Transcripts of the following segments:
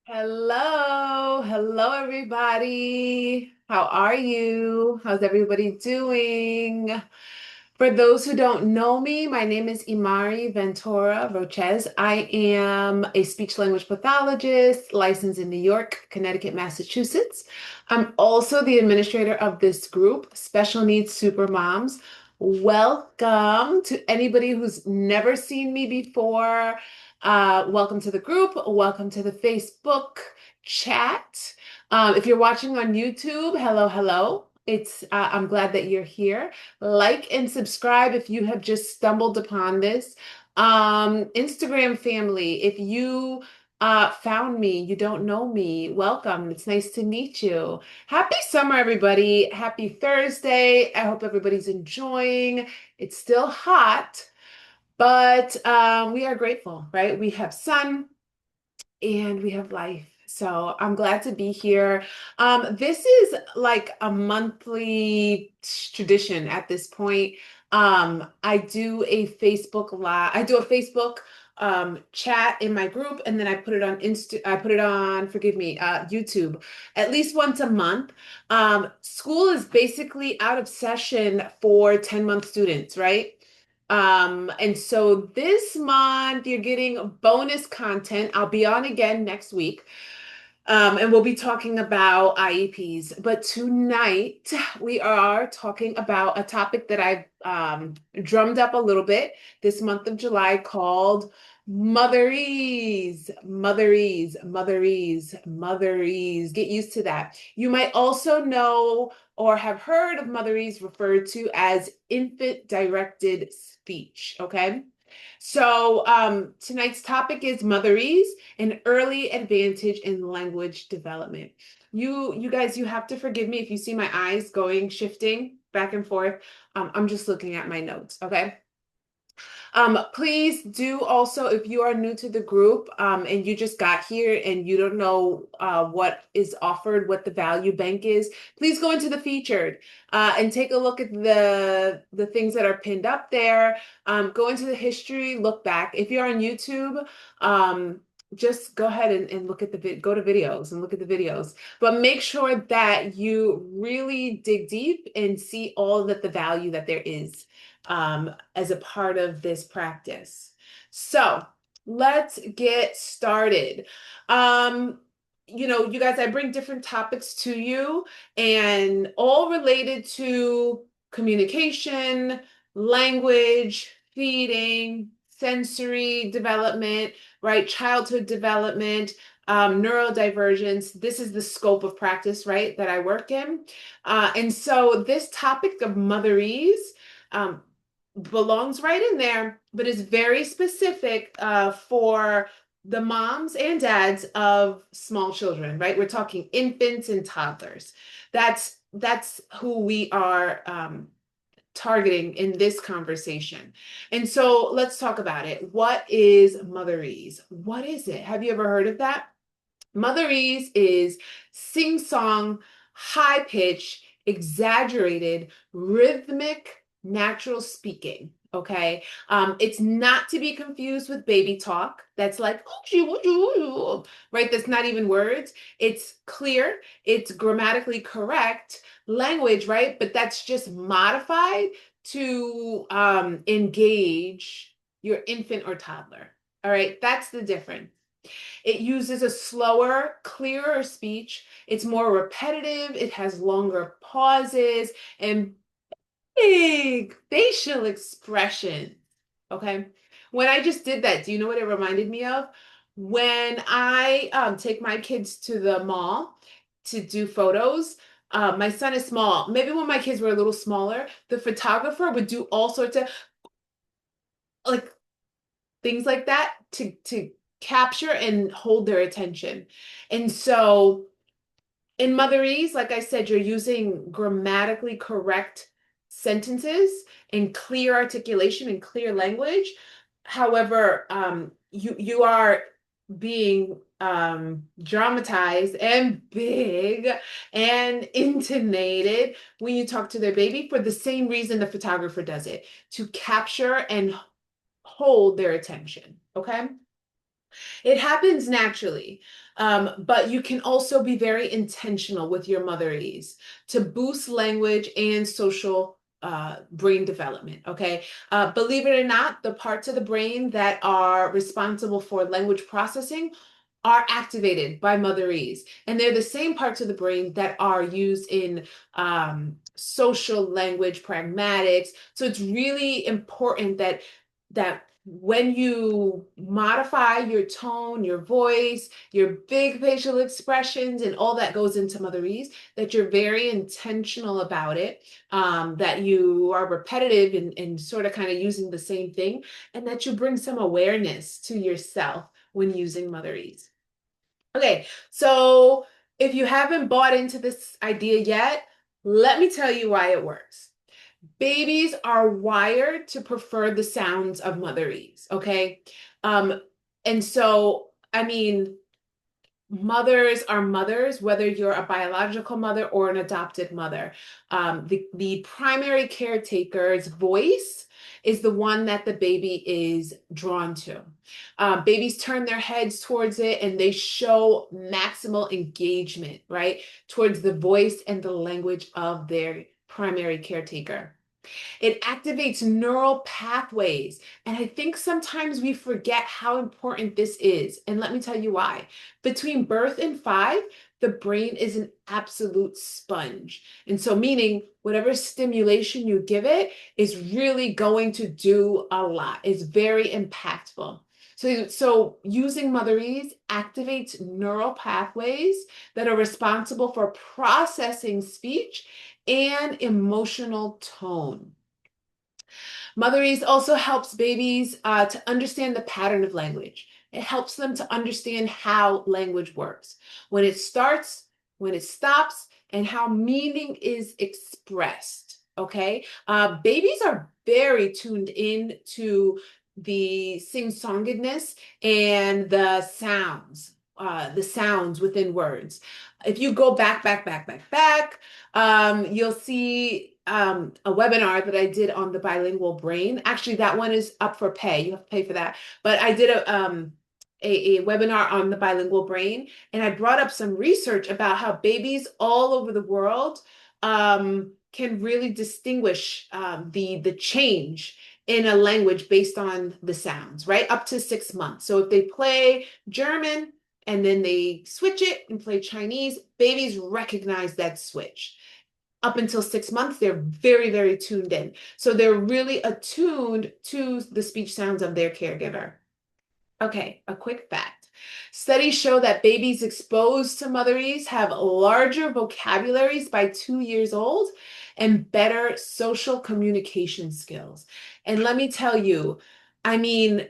Hello, everybody. How are you? How's everybody doing? For those who don't know me, my name is Imari Ventura Rochez. I am a speech language pathologist licensed in New York, Connecticut, Massachusetts. I'm also the administrator of this group, Special Needs Supermoms. Welcome to anybody who's never seen me before. Welcome to the group. Welcome to the Facebook chat. If you're watching on YouTube, hello. I'm glad that you're here. Like and subscribe if you have just stumbled upon this. Instagram family, if you found me, you don't know me, welcome. It's nice to meet you. Happy summer, everybody. Happy Thursday. I hope everybody's enjoying. It's still hot, but we are grateful, right? We have sun and we have life. So I'm glad to be here. This is like a monthly tradition at this point. I do a Facebook live, I do a Facebook chat in my group, and then I put it on forgive me, YouTube at least once a month. School is basically out of session for 10-month students, right? And so this month you're getting bonus content. I'll be on again next week. And we'll be talking about IEPs. But tonight we are talking about a topic that I've drummed up a little bit this month of July called Motherese. Motherese. Get used to that. You might also know or have heard of Motherese referred to as infant directed speech. Okay. So tonight's topic is Motherese, an early advantage in language development. You guys, you have to forgive me if you see my eyes shifting back and forth. I'm just looking at my notes, okay? Please do also, if you are new to the group and you just got here and you don't know what is offered, what the value bank is, please go into the featured and take a look at the things that are pinned up there. Go into the history, look back. If you're on YouTube, just go ahead and look at go to videos and look at the videos. But make sure that you really dig deep and see all that the value that there is as a part of this practice. So let's get started. You guys, I bring different topics to you and all related to communication, language, feeding, sensory development, right? Childhood development, neurodivergence. This is the scope of practice, right, that I work in. And so this topic of motherese um, belongs right in there, but is very specific for the moms and dads of small children, right? We're talking infants and toddlers. That's who we are targeting in this conversation. And so let's talk about it. What is Motherese? What is it? Have you ever heard of that? Motherese is sing-song, high-pitch, exaggerated, rhythmic, natural speaking. Okay. It's not to be confused with baby talk. That's like, right? That's not even words. It's clear, it's grammatically correct language, right? But that's just modified to engage your infant or toddler. All right. That's the difference. It uses a slower, clearer speech. It's more repetitive. It has longer pauses and big facial expressions. Okay. When I just did that, do you know what it reminded me of? When I take my kids to the mall to do photos, my son is small. Maybe when my kids were a little smaller, the photographer would do all sorts of like things like that to capture and hold their attention. And so in Motherese, like I said, you're using grammatically correct sentences and clear articulation and clear language. However, you are being dramatized and big and intonated when you talk to their baby for the same reason the photographer does it, to capture and hold their attention. Okay. It happens naturally, but you can also be very intentional with your Motherese to boost language and social brain development. Okay. Believe it or not, the parts of the brain that are responsible for language processing are activated by Motherese. And they're the same parts of the brain that are used in social language pragmatics. So it's really important that when you modify your tone, your voice, your big facial expressions, and all that goes into Motherese, that you're very intentional about it, that you are repetitive and sort of kind of using the same thing, and that you bring some awareness to yourself when using Motherese. Okay, so if you haven't bought into this idea yet, let me tell you why it works. Babies are wired to prefer the sounds of Motherese, okay? Um, and so, I mean, mothers are mothers, whether you're a biological mother or an adopted mother. The primary caretaker's voice is the one that the baby is drawn to. Babies turn their heads towards it and they show maximal engagement, right, towards the voice and the language of their primary caretaker. It activates neural pathways. And I think sometimes we forget how important this is. And let me tell you why. Between birth and five, the brain is an absolute sponge. And so, meaning whatever stimulation you give it is really going to do a lot, it's very impactful. So using Motherese activates neural pathways that are responsible for processing speech and emotional tone. Motherese also helps babies to understand the pattern of language. It helps them to understand how language works, when it starts, when it stops, and how meaning is expressed. Okay. Babies are very tuned in to the sing-songedness and the sounds within words. If you go back, you'll see a webinar that I did on the bilingual brain. Actually, that one is up for pay. You have to pay for that. But I did a webinar on the bilingual brain, and I brought up some research about how babies all over the world can really distinguish the change in a language based on the sounds, right? Up to 6 months. So if they play German and then they switch it and play Chinese, babies recognize that switch. Up until 6 months, they're very, very tuned in. So they're really attuned to the speech sounds of their caregiver. Okay, a quick fact. Studies show that babies exposed to Motherese have larger vocabularies by 2 years old and better social communication skills. And let me tell you, I mean,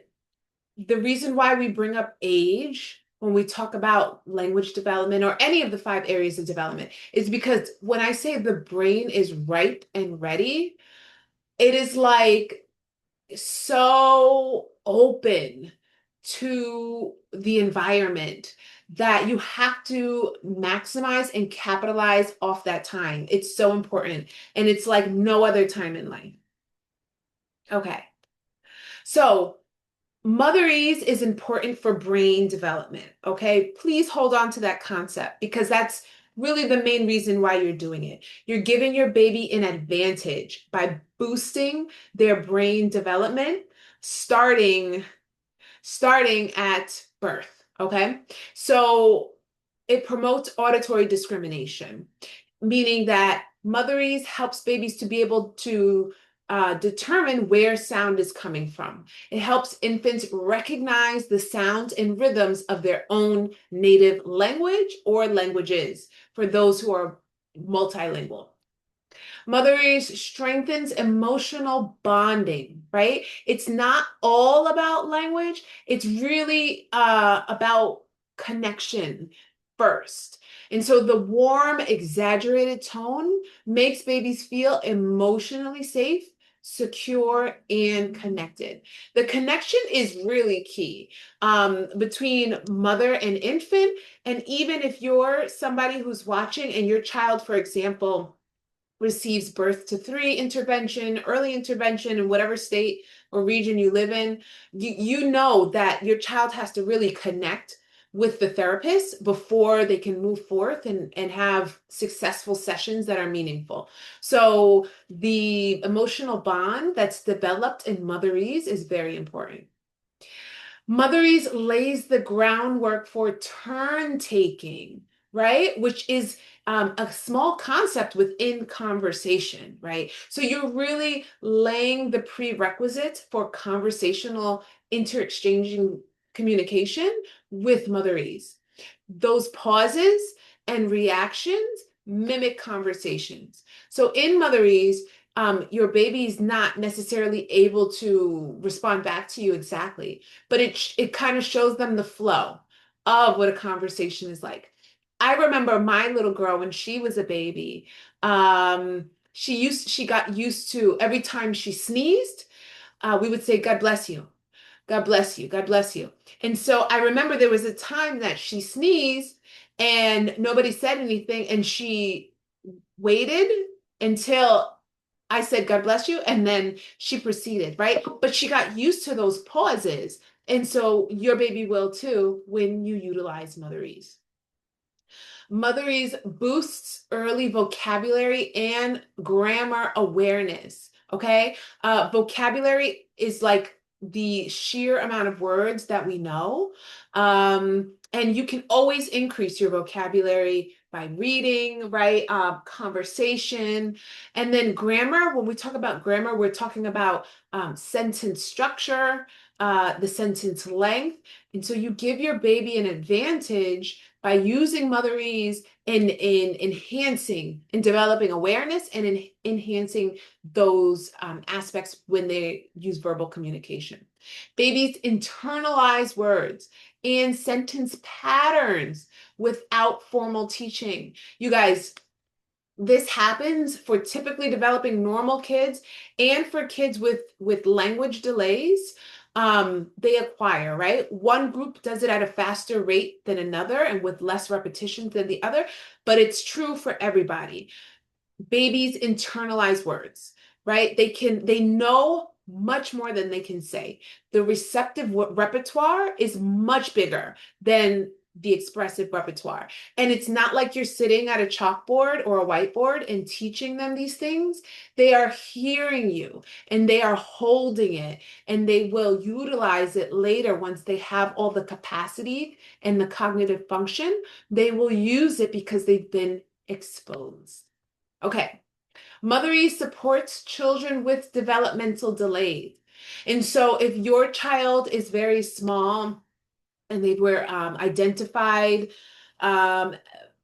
the reason why we bring up age when we talk about language development or any of the 5 areas of development is because when I say the brain is ripe and ready, it is like so open to the environment that you have to maximize and capitalize off that time. It's so important. And it's like no other time in life. Okay. So Motherese is important for brain development, okay? Please hold on to that concept because that's really the main reason why you're doing it. You're giving your baby an advantage by boosting their brain development starting at birth, okay? So it promotes auditory discrimination, meaning that Motherese helps babies to be able to determine where sound is coming from. It helps infants recognize the sounds and rhythms of their own native language or languages for those who are multilingual. Motherese strengthens emotional bonding, right? It's not all about language. It's really about connection first. And so the warm, exaggerated tone makes babies feel emotionally safe, secure, and connected. The connection is really key between mother and infant. And even if you're somebody who's watching and your child, for example, receives birth to three intervention, early intervention in whatever state or region you live in, you know that your child has to really connect with the therapist before they can move forth and have successful sessions that are meaningful. So the emotional bond that's developed in Motherese is very important. Motherese lays the groundwork for turn taking, right? Which is a small concept within conversation, right? So you're really laying the prerequisites for conversational interexchanging communication with Motherese. Those pauses and reactions mimic conversations. So in Motherese, your baby's not necessarily able to respond back to you exactly, but it kind of shows them the flow of what a conversation is like. I remember my little girl when she was a baby. She got used to every time she sneezed, we would say, "God bless you." God bless you. God bless you. And so I remember there was a time that she sneezed and nobody said anything, and she waited until I said, God bless you. And then she proceeded, right? But she got used to those pauses. And so your baby will too when you utilize Motherese. Motherese boosts early vocabulary and grammar awareness. Okay. Vocabulary is like the sheer amount of words that we know. And you can always increase your vocabulary by reading, right? Conversation. And then grammar, when we talk about grammar, we're talking about sentence structure, the sentence length. And so you give your baby an advantage by using Motherese in enhancing and developing awareness and in enhancing those aspects when they use verbal communication. Babies internalize words and sentence patterns without formal teaching. You guys, this happens for typically developing normal kids and for kids with language delays. They acquire, right? One group does it at a faster rate than another and with less repetition than the other, but it's true for everybody. Babies internalize words, right? They know much more than they can say. The receptive repertoire is much bigger than the expressive repertoire. And it's not like you're sitting at a chalkboard or a whiteboard and teaching them these things. They are hearing you and they are holding it, and they will utilize it later once they have all the capacity and the cognitive function. They will use it because they've been exposed. Okay. Motherese supports children with developmental delays. And so if your child is very small and they were identified, um,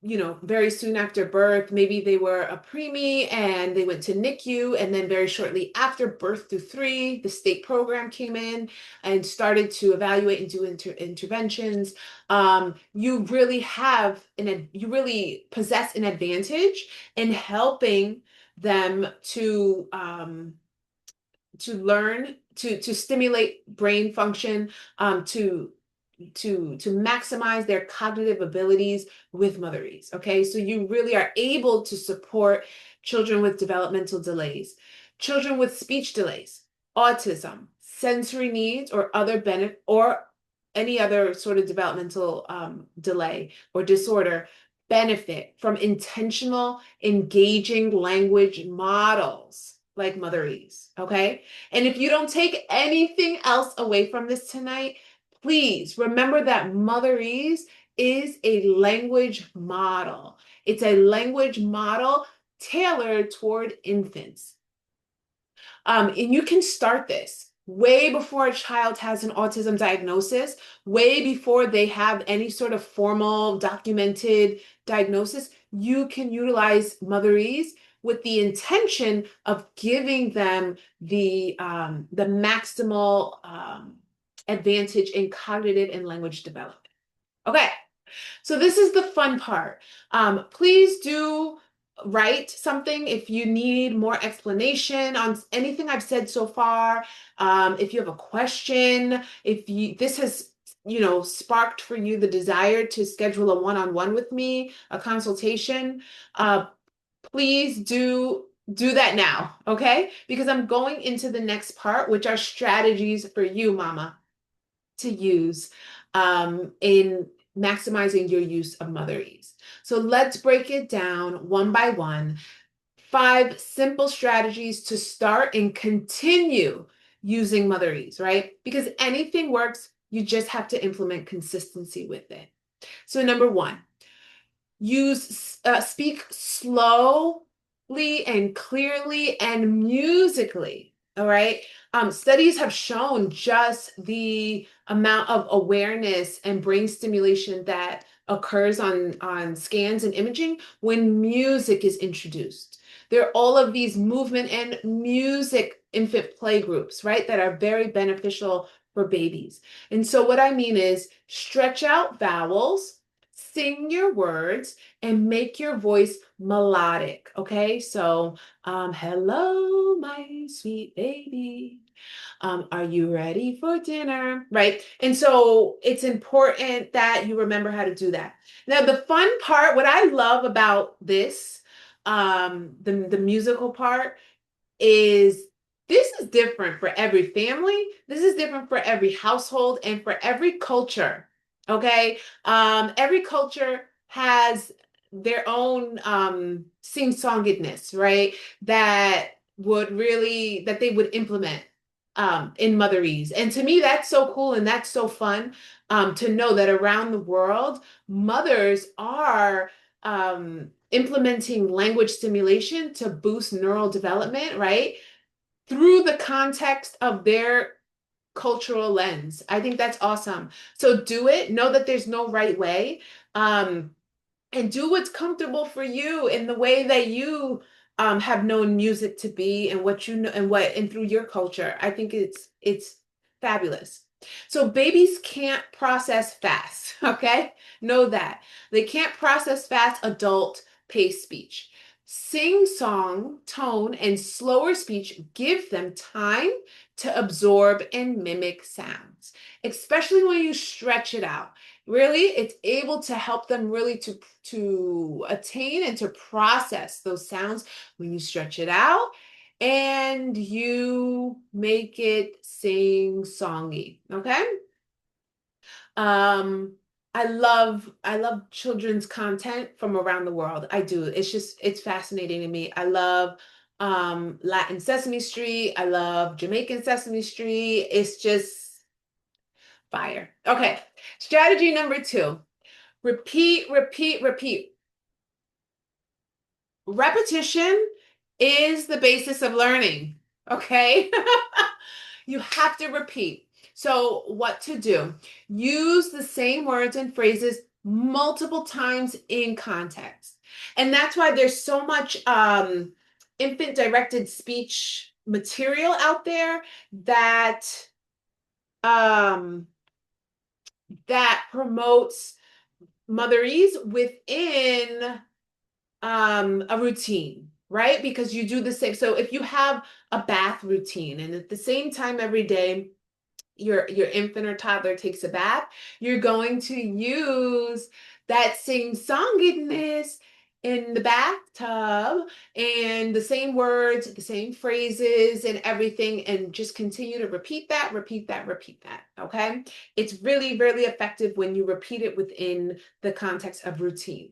very soon after birth, maybe they were a preemie and they went to NICU, and then very shortly after birth through 3, the state program came in and started to evaluate and do interventions. You really possess an advantage in helping them to learn, to stimulate brain function, to maximize their cognitive abilities with Motherese. Okay, so you really are able to support children with developmental delays, children with speech delays, autism, sensory needs, or other benefit, or any other sort of developmental delay or disorder benefit from intentional, engaging language models like Motherese. Okay, and if you don't take anything else away from this tonight, please remember that Motherese is a language model. It's a language model tailored toward infants. And you can start this way before a child has an autism diagnosis, way before they have any sort of formal documented diagnosis. You can utilize Motherese with the intention of giving them the maximal advantage in cognitive and language development. Okay, so this is the fun part. Please do write something if you need more explanation on anything I've said so far. If you have a question, if this has sparked for you the desire to schedule a one-on-one with me, a consultation, please do Do that now, okay? Because I'm going into the next part, which are strategies for you, mama, to use in maximizing your use of Motherese. So let's break it down one by one. 5 simple strategies to start and continue using Motherese, right? Because anything works, you just have to implement consistency with it. So number one, speak slowly and clearly and musically. All right. Studies have shown just the amount of awareness and brain stimulation that occurs on scans and imaging when music is introduced. There are all of these movement and music infant play groups, right, that are very beneficial for babies. And so what I mean is stretch out vowels, sing your words, and make your voice melodic. Okay, so hello, my sweet baby. Are you ready for dinner? Right. And so it's important that you remember how to do that. Now, the fun part, what I love about this, the musical part, is this is different for every family. This is different for every household and for every culture. Okay. Every culture has their own sing-songedness, right? That they would implement in Motherese. And to me, that's so cool and that's so fun to know that around the world, mothers are implementing language stimulation to boost neural development, right? Through the context of their cultural lens. I think that's awesome. So do it. Know that there's no right way. Um, and do what's comfortable for you in the way that you have known music to be and what you know and through your culture. I think it's fabulous. So babies can't process fast, okay? Know that. They can't process fast adult paced speech. Sing song, tone, and slower speech give them time to absorb and mimic sounds, especially when you stretch it out. Really, it's able to help them really to attain and to process those sounds when you stretch it out and you make it sing songy. Okay. Um, I love children's content from around the world. I do. It's fascinating to me. I love Latin Sesame Street. I love Jamaican Sesame Street. It's just fire. Okay. Strategy number 2. Repeat, repeat, repeat. Repetition is the basis of learning. Okay. You have to repeat. So, what to do? Use the same words and phrases multiple times in context. And that's why there's so much infant directed speech material out there that um, that promotes Motherese within a routine, right? Because you do the same. So if you have a bath routine and at the same time every day your infant or toddler takes a bath, you're going to use that same songiness in the bathtub and the same words, the same phrases and everything, and just continue to repeat that, repeat that, repeat that. Okay. It's really, really effective when you repeat it within the context of routine.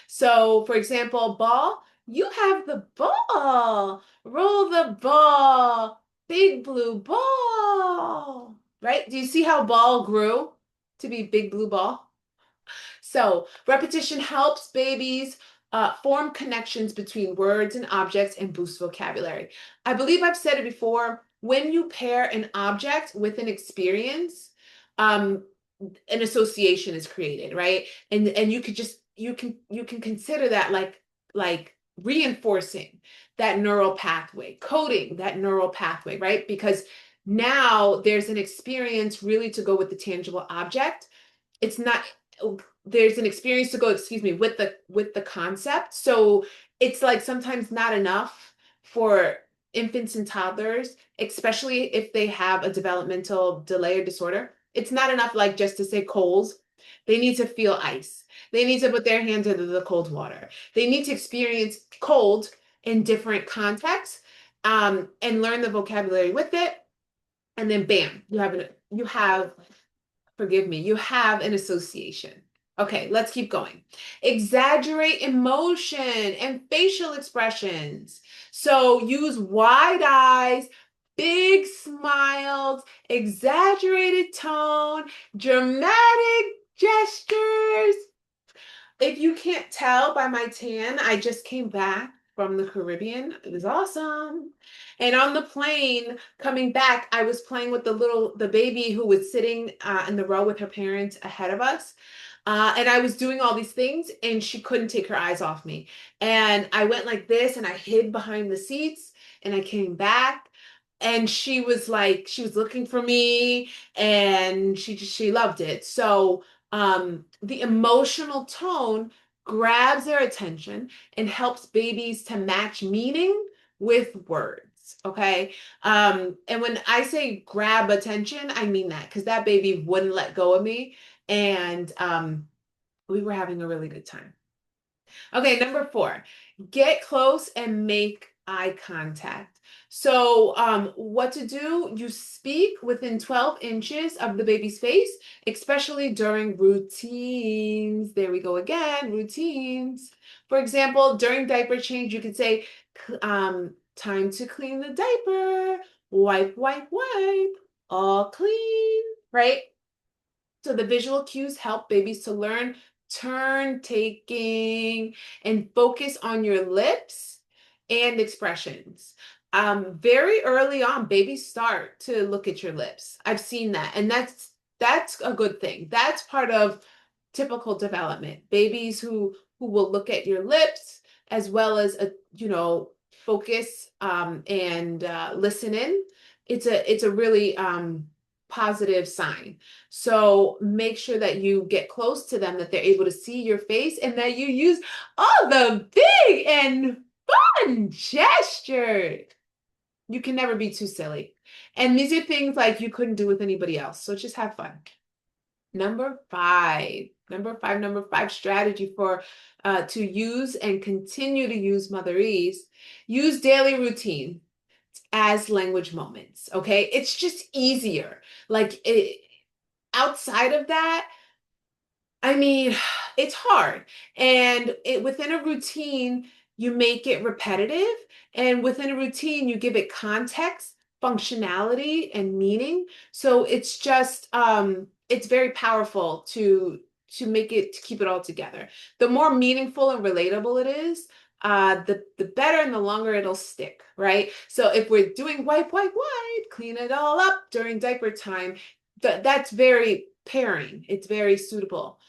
So, for example, ball, you have the ball. Roll the ball. Big blue ball. Right? Do you see how ball grew to be big blue ball? So, repetition helps babies form connections between words and objects and boost vocabulary. I believe I've said it before. When you pair an object with an experience, um, an association is created, right? And you could just you can consider that like reinforcing that neural pathway, coding that neural pathway, right? Because now there's an experience really to go with the tangible object. It's not There's an experience to go, excuse me, with the concept. So it's like sometimes not enough for infants and toddlers, especially if they have a developmental delay or disorder. It's not enough like just to say coals. They need to feel ice. They need to put their hands into the cold water. They need to experience cold in different contexts, and learn the vocabulary with it. And then bam, you have, forgive me, you have an association. Okay, let's keep going. Exaggerate emotion and facial expressions. So use wide eyes, big smiles, exaggerated tone, dramatic gestures. If you can't tell by my tan, I just came back from the Caribbean. It was awesome. And on the plane coming back, I was playing with the baby who was sitting in the row with her parents ahead of us. And I was doing all these things, and she couldn't take her eyes off me. And I went like this, and I hid behind the seats, and I came back. And she was like, she was looking for me, and she loved it. So the emotional tone grabs their attention and helps babies to match meaning with words. Okay. And when I say grab attention, I mean that because that baby wouldn't let go of me. And we were having a really good time. Okay, number 4, get close and make eye contact. So, what to do? You speak within 12 inches of the baby's face, especially during routines. There we go again, routines. For example, during diaper change, you could say, time to clean the diaper, wipe, wipe, wipe, all clean, right? So the visual cues help babies to learn turn taking and focus on your lips and expressions. Very early on, babies start to look at your lips. I've seen that, and that's a good thing. That's part of typical development. Babies who will look at your lips as well as focus and listen in. It's a really positive sign. So make sure that you get close to them, that they're able to see your face, and that you use all the big and fun gestures. You can never be too silly. And these are things like you couldn't do with anybody else. So just have fun. Number five strategy for to use and continue to use Motherese. Use daily routine as language moments. Okay, it's just easier. Outside of that, I mean, it's hard. And within a routine, you make it repetitive. And within a routine, you give it context, functionality, and meaning. So it's very powerful to make it, to keep it all together. The more meaningful and relatable it is, the better and the longer it'll stick, right? So if we're doing wipe, wipe, wipe, clean it all up during diaper time, that's very pairing. It's very suitable.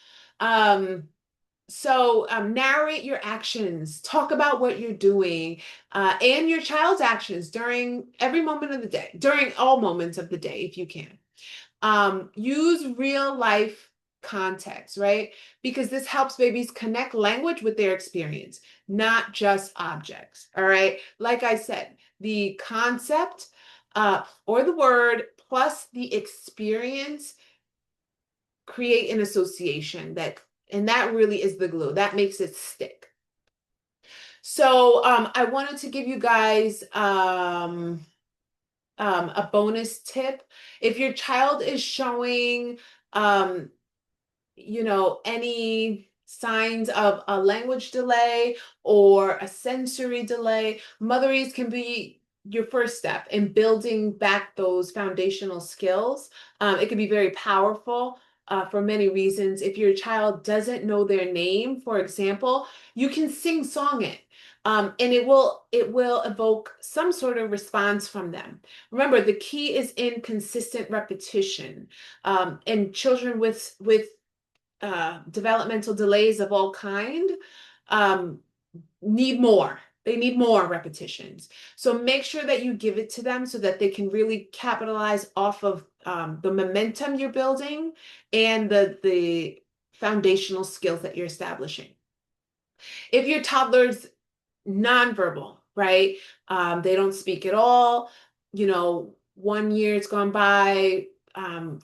Narrate your actions, talk about what you're doing, and your child's actions during every moment of the day, during all moments of the day, if you can. Use real life context, right? Because this helps babies connect language with their experience, not just objects. All right. Like I said, the concept or the word plus the experience create an association and that really is the glue that makes it stick. So I wanted to give you guys a bonus tip. If your child is showing any signs of a language delay or a sensory delay, Motherese can be your first step in building back those foundational skills. It can be very powerful for many reasons. If your child doesn't know their name, for example, you can sing song it. And it will evoke some sort of response from them. Remember, the key is in consistent repetition. And children with developmental delays of all kind um, need more. They need more repetitions. So make sure that you give it to them so that they can really capitalize off of the momentum you're building and the foundational skills that you're establishing. If your toddler's nonverbal, right? They don't speak at all. 1 year's gone by,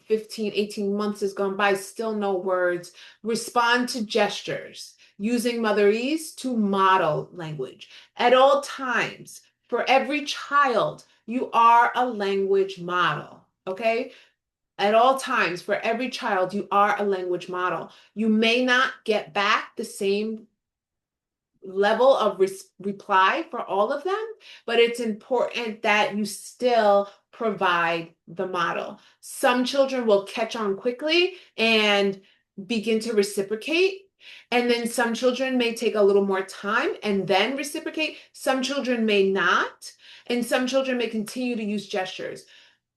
15, 18 months has gone by, still no words. Respond to gestures. using Motherese to model language. At all times, for every child, you are a language model, okay? At all times, for every child, you are a language model. You may not get back the same level of reply for all of them, but it's important that you still provide the model. Some children will catch on quickly and begin to reciprocate. And then some children may take a little more time and then reciprocate. Some children may not. And some children may continue to use gestures.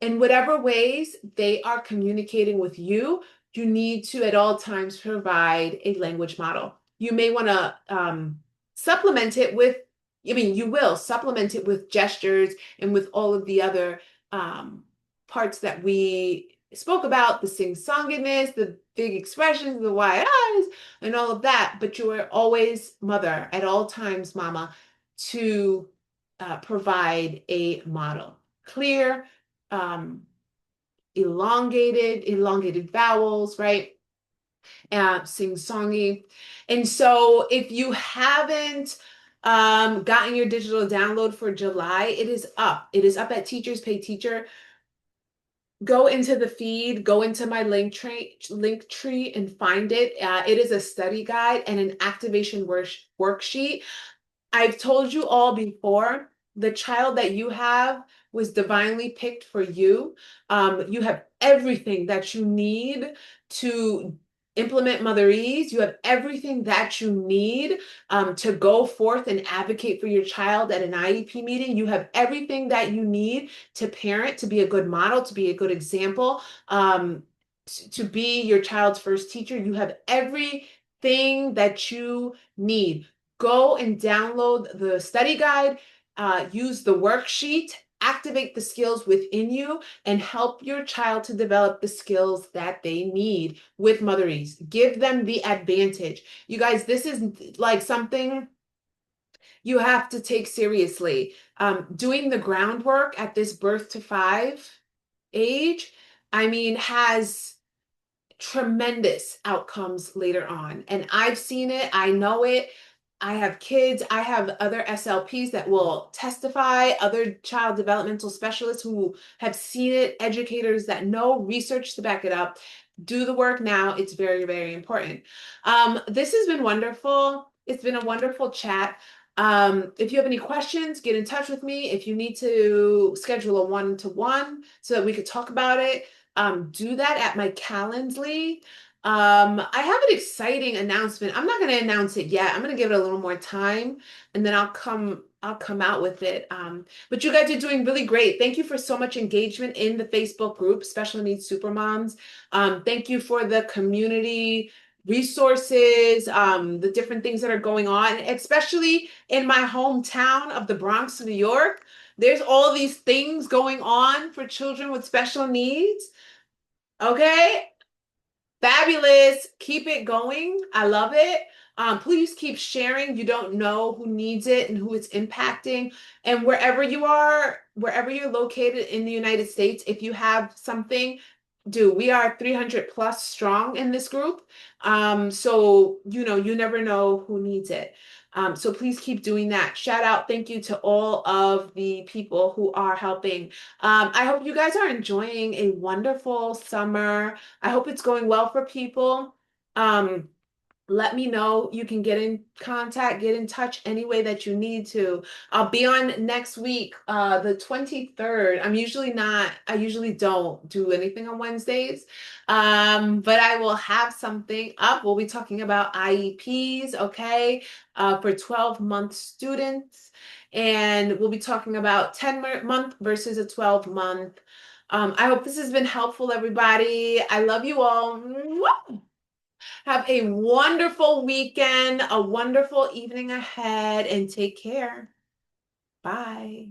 In whatever ways they are communicating with you, you need to at all times provide a language model. You may want to supplement it with, I mean, you will supplement it with gestures and with all of the other parts that we spoke about, the sing-songiness, the big expressions, the wide eyes, and all of that. But you are always mother at all times, mama, to provide a model. Clear, um, elongated vowels, right? Sing-songy. And so if you haven't gotten your digital download for July, it is up. It is up at Teachers Pay Teacher. Go into the feed, go into my link tree and find it. It is a study guide and an activation worksheet. I've told you all before, the child that you have was divinely picked for you. You have everything that you need to implement Motherese. You have everything that you need to go forth and advocate for your child at an IEP meeting. You have everything that you need to parent, to be a good model, to be a good example, to be your child's first teacher. You have everything that you need. Go and download the study guide, use the worksheet, activate the skills within you, and help your child to develop the skills that they need with Motherese. Give them the advantage. You guys, this is like something you have to take seriously. Doing the groundwork at this birth to 5 age, I mean, has tremendous outcomes later on. And I've seen it, I know it. I have kids, I have other SLPs that will testify, other child developmental specialists who have seen it, educators that know, research to back it up. Do the work now. It's very, very important. This has been wonderful. It's been a wonderful chat. If you have any questions, get in touch with me. If you need to schedule a one-to-one so that we could talk about it, do that at my Calendly. I have an exciting announcement. I'm not going to announce it yet. I'm going to give it a little more time and then I'll come out with it. But you guys are doing really great. Thank you for so much engagement in the Facebook group, Special Needs Supermoms. Thank you for the community resources, the different things that are going on, especially in my hometown of the Bronx, New York. There's all these things going on for children with special needs. Okay, fabulous. Keep it going. I love it. Please keep sharing. You don't know who needs it and who it's impacting. And wherever you are, wherever you're located in the United States, if you have something, we are 300 plus strong in this group. So, you never know who needs it. So please keep doing that. Shout out, thank you to all of the people who are helping. I hope you guys are enjoying a wonderful summer. I hope it's going well for people. Let me know. You can get in contact, get in touch any way that you need to. I'll be on next week, the 23rd. I usually don't do anything on Wednesdays. But I will have something up. We'll be talking about IEPs, okay, for 12-month students. And we'll be talking about 10-month versus a 12-month. I hope this has been helpful, everybody. I love you all. Mwah! Have a wonderful weekend, a wonderful evening ahead, and take care. Bye.